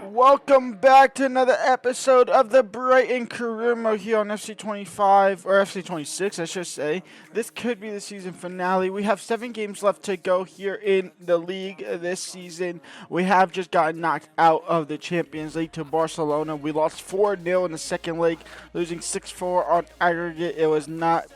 Welcome back to another episode of the Brighton Career Mode here on FC25, or FC26 I should say. This could be the season finale. We have 7 games left to go here in the league this season. We have just gotten knocked out of the Champions League to Barcelona. We lost 4-0 in the second leg, losing 6-4 on aggregate. It was not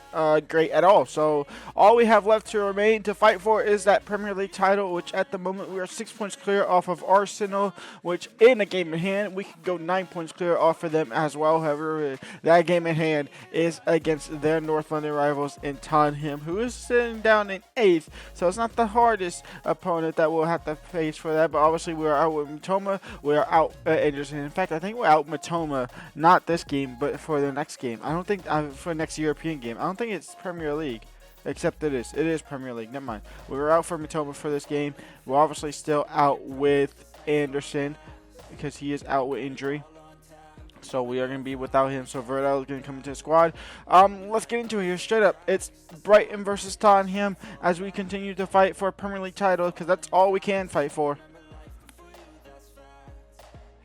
great at all. So all we have left to remain to fight for is that Premier League title, which at the moment we are 6 points clear off of Arsenal, which in a game in hand we could go 9 points clear off of them as well. However, that game in hand is against their North London rivals in Tottenham, who is sitting down in 8th. So it's not the hardest opponent that we'll have to face for that. But obviously we are out with Matoma, we are out Anderson. In fact, I think we're out Matoma, not this game, but for the next game. I don't think for next European game. I don't think it's Premier League. Except it is. It is Premier League. Never mind. We were out for Matoma for this game. We're obviously still out with Anderson because he is out with injury. So we are going to be without him. So Verdal is going to come into the squad. Let's get into it here straight up. It's Brighton versus Tottenham as we continue to fight for a Premier League title because that's all we can fight for.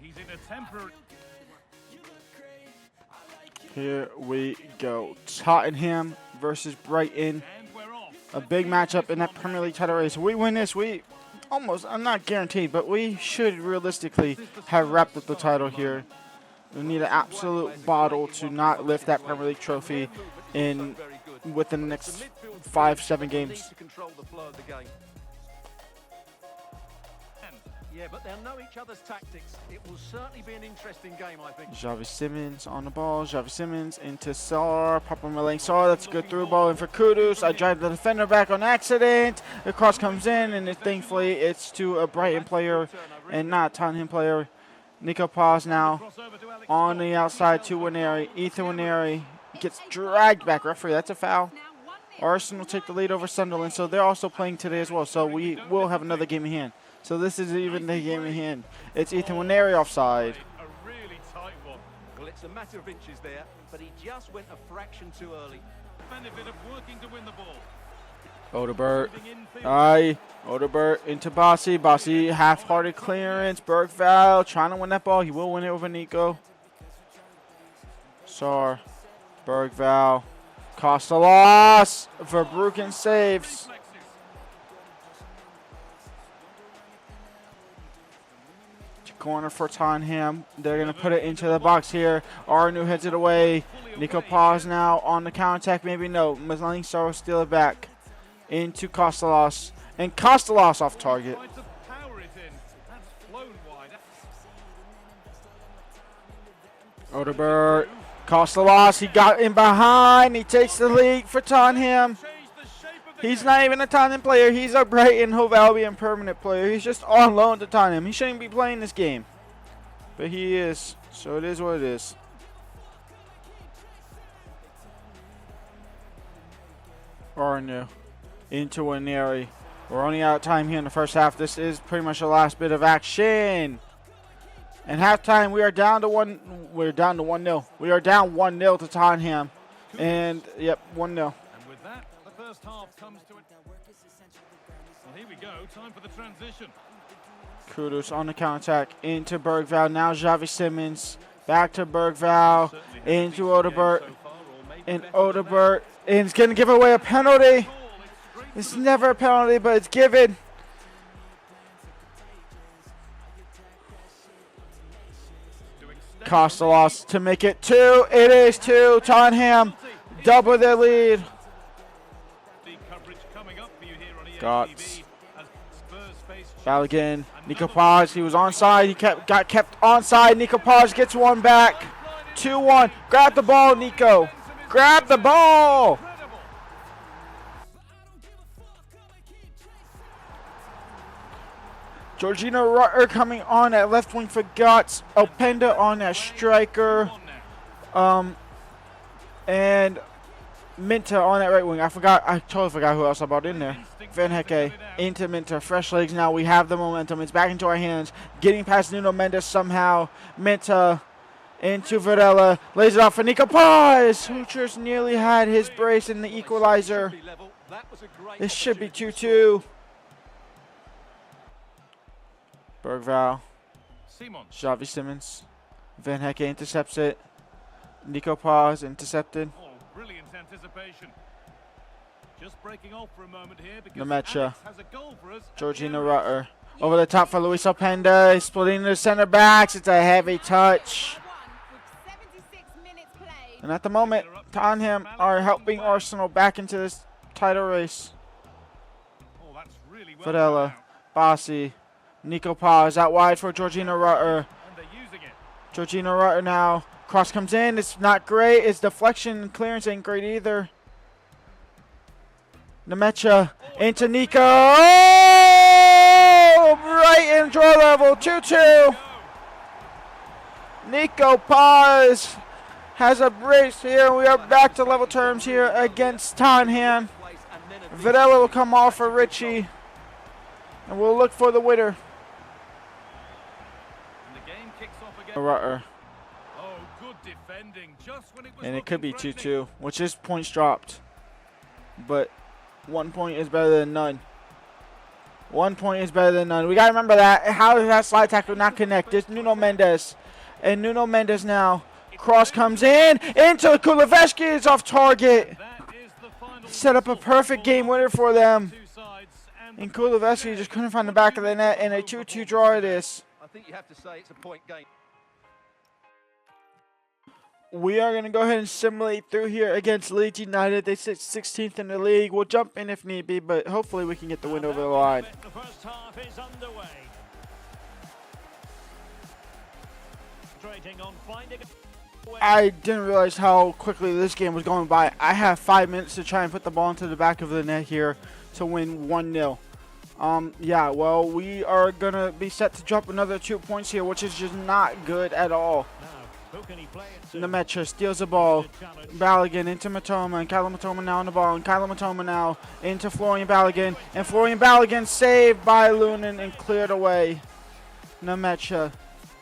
He's in a temporary. Here we go. Tottenham versus Brighton. A big matchup in that Premier League title race. We win this, we almost, I'm not guaranteed, but we should realistically have wrapped up the title here. We need an absolute bottle to not lift that Premier League trophy within the next 5-7 games. Yeah, but they'll know each other's tactics. It will certainly be an interesting game, I think. Xavi Simons on the ball. Xavi Simons into Sar. Papa Malang Sar. That's a good through ball in for Kudus. I drive the defender back on accident. The cross comes in, and thankfully it's to a Brighton player and not a Tottenham player. Nico Paz now on the outside to Waneri. Ethan Waneri gets dragged back. Referee, that's a foul. Arsenal take the lead over Sunderland, so they're also playing today as well. So we will have another game in hand. So this is even the game in hand. It's Ethan Waneri offside. A really tight one. Well, it's a matter of inches there, but he just went a fraction too early. Benefit of working to win the ball. Odebert. Aye. Odebert into Bossi. Bossi half-hearted clearance. Bergval trying to win that ball. He will win it over Nico. Sar. Bergval. Costalos. Verbrucken saves. Corner for Tottenham. They're going to put it into the box here. Arnu heads it away. Nico Paz now on the counter-attack. Maybe no. Malang Sar will steal it back into Costalos. And Costalos off target. Odebert. Costalos. He got in behind. He takes the lead for Tottenham. He's not even a Tottenham player. He's a Brighton Hove Albion permanent player. He's just on loan to Tottenham. He shouldn't be playing this game. But he is. So it is what it is. Arnu into Waneri. We're only out of time here in the first half. This is pretty much the last bit of action. And halftime, we are down to 1. We're down to 1-0. We are down 1-0 to Tottenham. And yep, 1-0. First half comes to it. Well, here we go. Time for the transition. Kudus on the counter-attack into Bergval. Now Xavi Simons. Back to Bergval. Into Odebert. And Odebert is going to give away a penalty. It's never a penalty, but it's given. Costalos to make it 2. It is 2. Tottenham double their lead. Gots. Foul again. Nico Paz, he was onside. He got kept onside. Nico Paz gets one back. 2-1. Grab the ball, Nico. Grab the ball. Georgina Rutter coming on at left wing for Gots. Openda on that striker. And Minta on that right wing. I totally forgot who else I brought in there. Van Hecke into Minta. Fresh legs now. We have the momentum. It's back into our hands. Getting past Nuno Mendes somehow. Minta into Varela. Lays it off for Nico Paz, who just nearly had his brace in the equalizer. This should be 2-2. Bergval Simon. Xavi Simmons. Van Hecke intercepts it. Nico Paz intercepted. Oh, brilliant anticipation. Just breaking off for a moment here because Nemecha. Alex has a goal for us. Georgina Rutter. Over the top for Luis Openda. Splitting the center backs. It's a heavy touch. And at the moment, Tottenham are helping Arsenal back into this title race. Oh, that's really well Fidela, done now. Bossi, Nico Paz out wide for Georgina Rutter. And they're using it. Georgina Rutter now. Cross comes in. It's not great. Its deflection and clearance ain't great either. Nemecha into Nico. Oh! Brighton draw level 2-2. Nico Paz has a brace here. We are back to level terms here against Tottenham. Videla will come off for Richie. And we'll look for the winner. And the game kicks off again. Rutter. Oh, good defending. Just when it was And it could be looking 2-2, which is points dropped. But 1 point is better than none. 1 point is better than none. We got to remember that. How did that slide tackle not connect? It's Nuno Mendes. And Nuno Mendes now. Cross comes in. Into Kuleveski. Is off target. That is the final Set up a perfect game winner for them. two sides and And Kuleveski just couldn't find the back of the net. And a 2-2 draw it is. I think you have to say it's a point game. We are going to go ahead and simulate through here against Leeds United. They sit 16th in the league. We'll jump in if need be, but hopefully we can get the win over the line. The first half is underway. Trading on finding a way. I didn't realize how quickly this game was going by. I have 5 minutes to try and put the ball into the back of the net here to win 1-0. Yeah, well, we are going to be set to drop another 2 points here, which is just not good at all. Now, who can he play it to? Nemecha steals the ball. Good challenge. Balogun into Matoma, and Kyla Matoma now on the ball, and Kyla Matoma now into Florian Balogun, and Florian Balogun saved by Lunin and cleared away. Nemecha,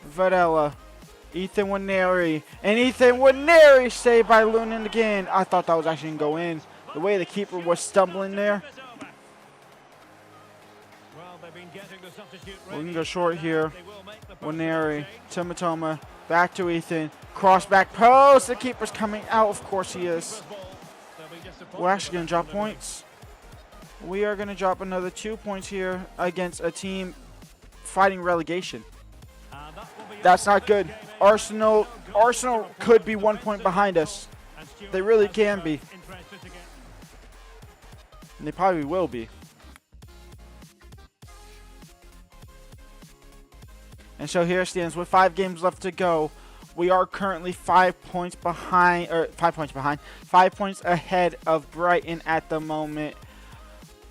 Varela, Ethan Waneri, and Ethan Waneri saved by Lunin again. I thought that was actually going to go in. The way the keeper was stumbling there. Well, they've been getting the substitute We ready. can go short here. They will make the first Waneri change. to Matoma, back to Ethan, cross back post. The keeper's coming out. Of course he is. First ball, they'll be disappointed We're actually going with to drop that delivery. points. We are going to drop another 2 points here against a team fighting relegation. And that will be That's all not for good. this game. Arsenal No goal could be 1 point behind us. And Stuart They really has can the be. interested to get- And they probably will be. And so here it stands with 5 games left to go. We are currently 5 points behind, 5 points ahead of Brighton at the moment.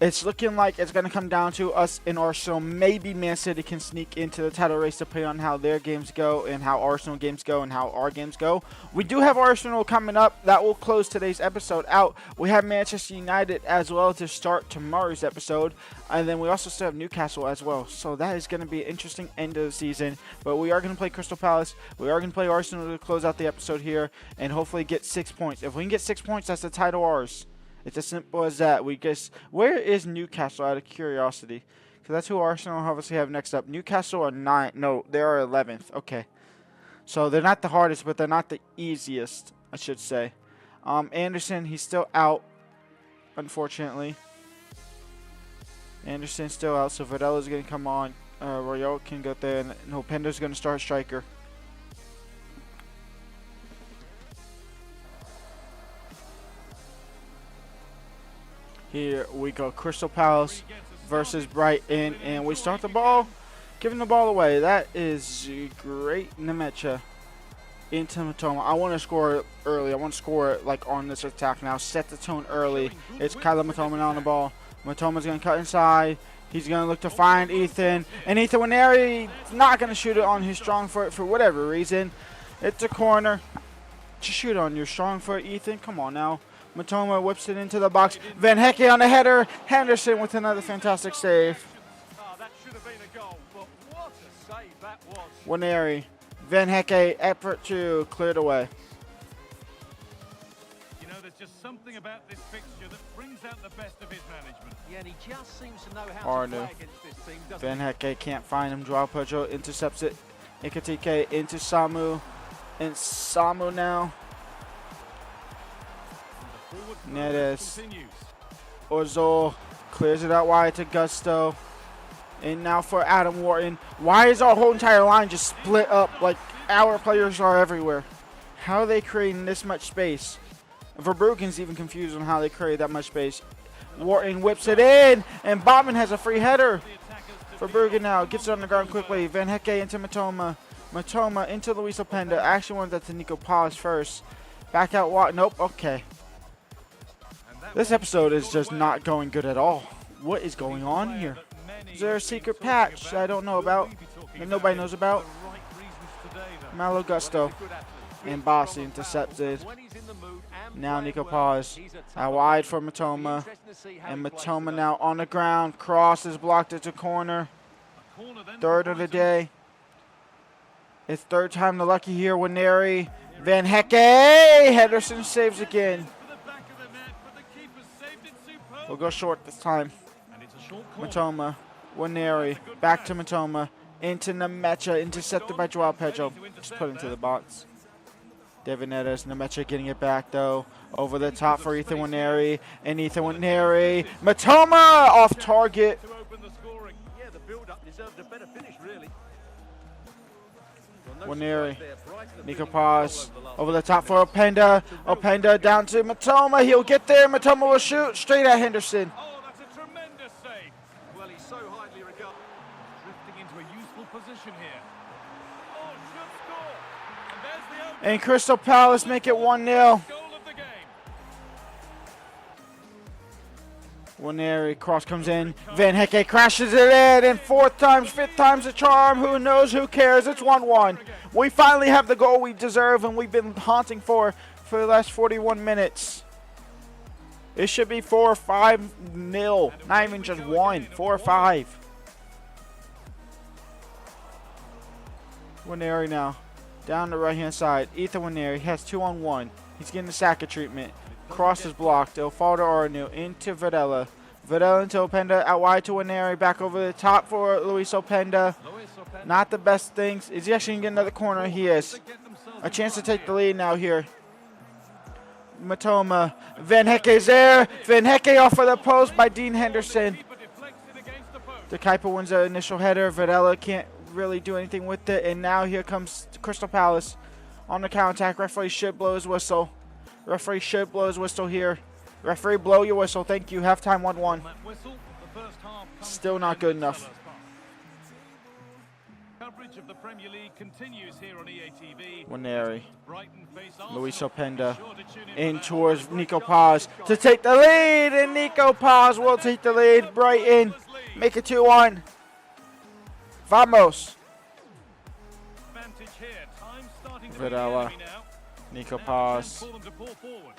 It's looking like it's going to come down to us and Arsenal. Maybe Man City can sneak into the title race depending on how their games go and how Arsenal games go and how our games go. We do have Arsenal coming up. That will close today's episode out. We have Manchester United as well to start tomorrow's episode. And then we also still have Newcastle as well. So that is going to be an interesting end of the season. But we are going to play Crystal Palace. We are going to play Arsenal to close out the episode here and hopefully get 6 points. If we can get 6 points, that's the title ours. It's as simple as that. Where is Newcastle out of curiosity? Because that's who Arsenal obviously have next up. Newcastle are 9. No, they are 11th. Okay. So they're not the hardest, but they're not the easiest, I should say. Anderson, he's still out, unfortunately. Anderson's still out, so Videla's going to come on. Royale can go there, and Openda's going to start striker. Here we go. Crystal Palace versus Brighton, and we start the ball, giving the ball away. That is great. Nemecha into Matoma. I want to score it early. I want to score it like on this attack now. Set the tone early. It's Kyla Matoma now on the ball. Matoma's going to cut inside. He's going to look to find Ethan. And Ethan Waneri not going to shoot it on his strong foot for whatever reason. It's a corner. Just shoot on your strong foot, Ethan. Come on now. Matoma whips it into the box. Van Hecke on the header. Henderson with another fantastic save. Oh, that should have been a goal, but what a save that was. Waneri. Van Hecke, effort to cleared away. You know, there's just something about this fixture that brings out the best of his management. Yeah, and he just seems to know how to Arno. play against this team, doesn't Van he? Hecke can't find him. Joao Pedro intercepts it. Ikatike into Samu. And Samu now. Neres. Ozol clears it out wide to Gusto. And now for Adam Wharton. Why is our whole entire line just split up like our players are everywhere? How are they creating this much space? Verbruggen's even confused on how they create that much space. Wharton whips it in, and Botman has a free header. Verbruggen now gets it on the ground quickly. Van Hecke into Matoma. Matoma into Luis Openda. Actually wanted that to Nico Paz first. Back out wide. Nope, okay. This episode is just not going good at all. What is going on here? Is there a secret patch I don't know about that nobody knows about? Malo Gusto and Bossi intercepted. Now Nico Paz out wide for Matoma. And Matoma now on the ground. Cross is blocked at the corner. Third of the day. It's third time the lucky here. Waneri. Van Hecke. Henderson saves again. We'll go short this time. Matoma. Waneri. Back to Matoma. Into Nemecha. Intercepted by Joao Pedro. Just put into the box. David Neres. Nemecha getting it back though. Over the top for Ethan Waneri. And Ethan Waneri. Matoma off target. Yeah, the build-up deserved a better finish, really. Waneri. Nico Paz. Over the top for Openda. Openda down to Matoma. He'll get there. Matoma will shoot straight at Henderson. Oh, that's a tremendous save. Well, he's so highly regarded. Drifting into a useful position here. Oh, should score. And there's the opening And Crystal Palace make it 1-0. goal of the game. Waneri, cross comes in. Van Hecke crashes it in. And fourth time's, fifth time's a charm. Who knows? Who cares? It's 1-1. We finally have the goal we deserve and we've been haunting for the last 41 minutes. It should be 4 or 5-0. Not even just 1. 4 or 5. Waneri now. Down the right-hand side. Ethan Waneri has 2-on-1. He's getting the Saka treatment. Cross is blocked. It'll fall to Arnu. Into Videla. Videla into Openda. Out wide to Waneri. Back over the top for Luis Openda. Not the best things. Is he actually going to get another corner? He is. A chance to take the lead now here. Matoma. Van Hecke's there. Van Hecke off of the post by Dean Henderson. De Kuyper wins the initial header. Videla can't really do anything with it. And now here comes Crystal Palace on the counterattack. Referee should blow his whistle. Referee should blow his whistle here. Referee, blow your whistle. Thank you. Halftime 1-1. Still not good enough. Coverage of the Premier League continues here on EA TV. Waneri. Brighton face Luis Arsenal. Openda. Sure to tune In for that. towards Nico Paz to take the lead. And Nico Paz will take the lead. Brighton make it 2-1. Vamos. Advantage here. Time starting to Videla. be the enemy now. Nico Now Paz. chance for them to pull forward.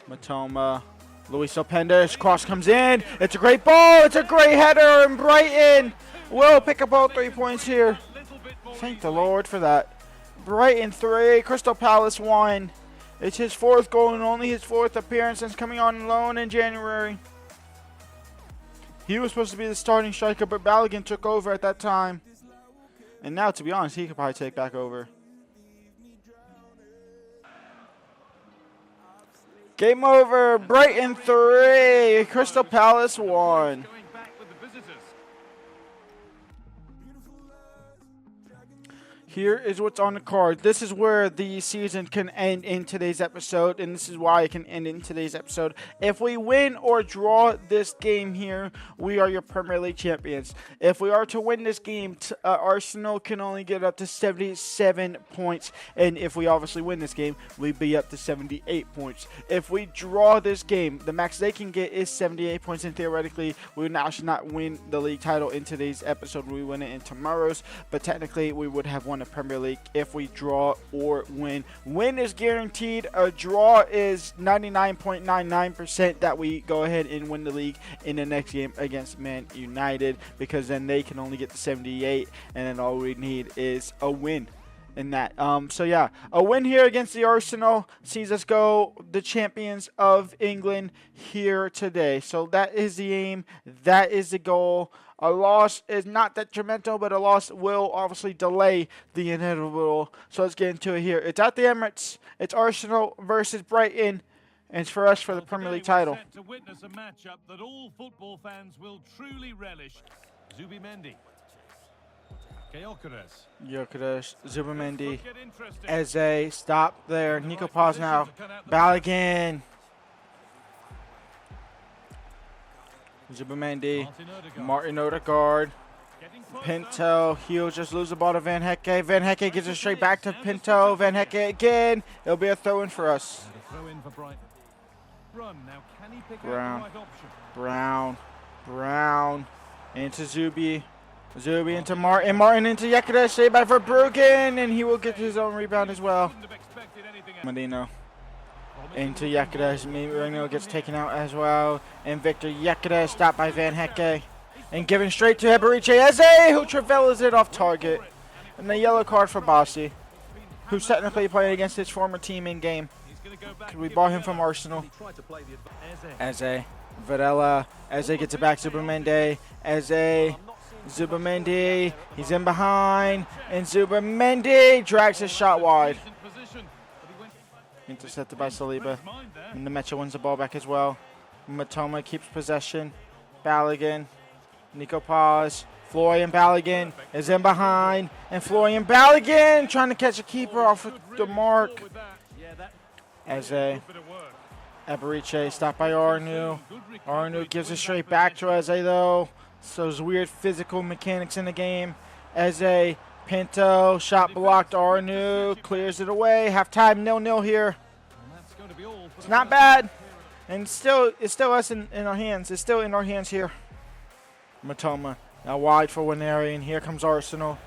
Matoma. Luis Openda. Cross comes in. It's a great ball. It's a great header. And Brighton will pick up all 3 points here. Little bit more Thank the easily. Lord for that. Brighton 3. Crystal Palace 1. It's his fourth goal and only his fourth appearance since coming on loan in January. He was supposed to be the starting striker, but Balogun took over at that time. And now, to be honest, he could probably take back over. Game over. Brighton 3. Crystal Palace 1. Going back with the visitors. Here is what's on the card. This is where the season can end in today's episode, and this is why it can end in today's episode. If we win or draw this game here, we are your Premier League champions. If we are to win this game, Arsenal can only get up to 77 points, and if we obviously win this game, we'd be up to 78 points. If we draw this game, the max they can get is 78 points, and theoretically, we would actually not win the league title in today's episode. We win it in tomorrow's, but technically, we would have won the Premier League if we draw or win. Win is guaranteed. A draw is 99.99% that we go ahead and win the league in the next game against Man United, because then they can only get to 78, and then all we need is a win. in that. So yeah, a win here against the Arsenal sees us go the champions of England here today. So that is the aim. That is the goal. A loss is not detrimental, but a loss will obviously delay the inevitable. So let's get into it here. It's at the Emirates. It's Arsenal versus Brighton. And it's for us for the Premier League title. To witness a matchup that all football fans will truly relish. Zubimendi. Gyökeres, Zubimendi, Eze, stop there. Nico Paz now. Balogun. Zubimendi, Martin Odegaard, Pinto. He'll just lose the ball to Van Hecke. Van Hecke gives it straight back to Pinto. Van Hecke again. It'll be a throw-in for us. Throw in for Brighton. Now, can he pick out the right option? Brown, into Zubi into Martin, Martin into Gyökeres, saved by Verbruggen, and he will get his own rebound as well. Medino into Gyökeres, Merino gets taken out as well, and Victor Gyökeres stopped by Van Hecke, and given straight to Eberiche Eze, who travellas it off target, and the yellow card for Bossi, who's technically playing against his former team in game. We bought him from Arsenal. Eze, Varela, Eze gets it back, Zubimendi, Eze, Zubimendi, he's in behind, and Zubimendi drags his shot wide. Intercepted by Saliba, and the Metro wins the ball back as well. Matoma keeps possession, Balogun, Nico Paz, Florian Balogun is in behind, and Florian Balogun trying to catch a keeper off the mark. Eze, Eberiche stopped by Arnu. Arnu gives it straight back to Eze though. So there's weird physical mechanics in the game. Eze, Pinto, shot blocked. Arnu clears it away. Halftime 0-0 here. It's not bad, and it's still us in our hands. It's still in our hands here. Matoma now wide for Waneri, and here comes Arsenal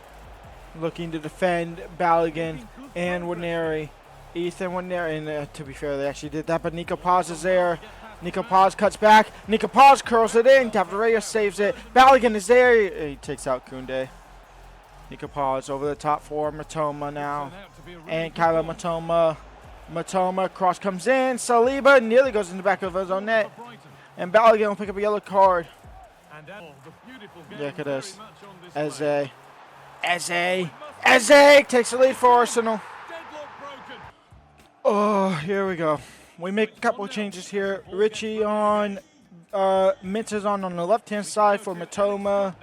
looking to defend Balogun and Waneri. Ethan Waneri, and to be fair, they actually did that, but Nico Paz is there. Nico Paz cuts back. Nico Paz curls it in. David saves it. Balogun is there. He takes out Koundé. Nico Paz over the top for Matoma now. And Kylo Matoma. Matoma, cross comes in. Saliba nearly goes in the back of his own net. And Balogun will pick up a yellow card. Gyökeres. Eze takes the lead for Arsenal. Oh, here we go. We make a couple of changes here. Richie on, Mintz is on the left-hand side for Matoma.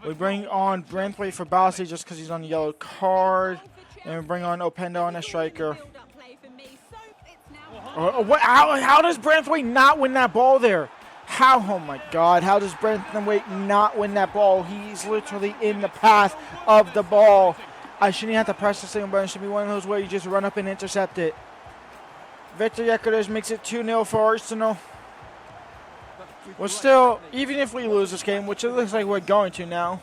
We bring on Branthwaite for Bossi just because he's on the yellow card. And we bring on Openda on a striker. How does Branthwaite not win that ball there? How? Oh my God. How does Branthwaite not win that ball? He's literally in the path of the ball. I shouldn't have to press the single button. It should be one of those where you just run up and intercept it. Victor Gyökeres makes it 2-0 for Arsenal. We're still, even if we lose this game, which it looks like we're going to now,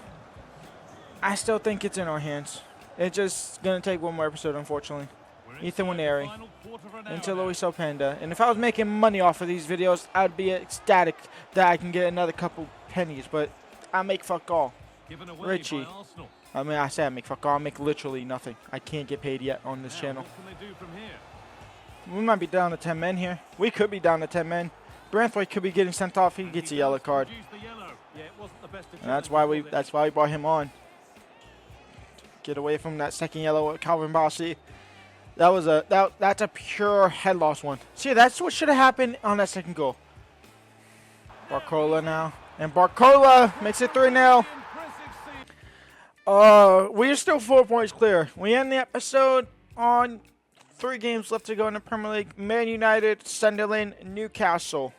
I still think it's in our hands. It's just going to take one more episode, unfortunately. Ethan Waneri into Luis Openda. And if I was making money off of these videos, I'd be ecstatic that I can get another couple pennies. But I make fuck all. Richie. I mean, I say I make fuck all. I make literally nothing. I can't get paid yet on this channel. We might be down to 10 men here. We could be down to 10 men. Branthwaite could be getting sent off. He gets a yellow card. And that's why we brought him on. Get away from that second yellow with Calvin Bossi. That's a pure head loss one. See, that's what should have happened on that second goal. Barcola now. And Barcola makes it 3-0. We are still 4 points clear. We end the episode on 3 games left to go in the Premier League. Man United, Sunderland, Newcastle.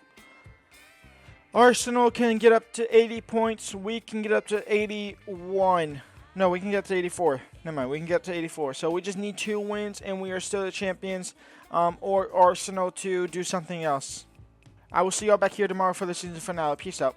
Arsenal can get up to 80 points. We can get up to 81. No, we can get up to 84. Never mind, we can get up to 84. So we just need 2 wins, and we are still the champions. Or Arsenal to do something else. I will see y'all back here tomorrow for the season finale. Peace out.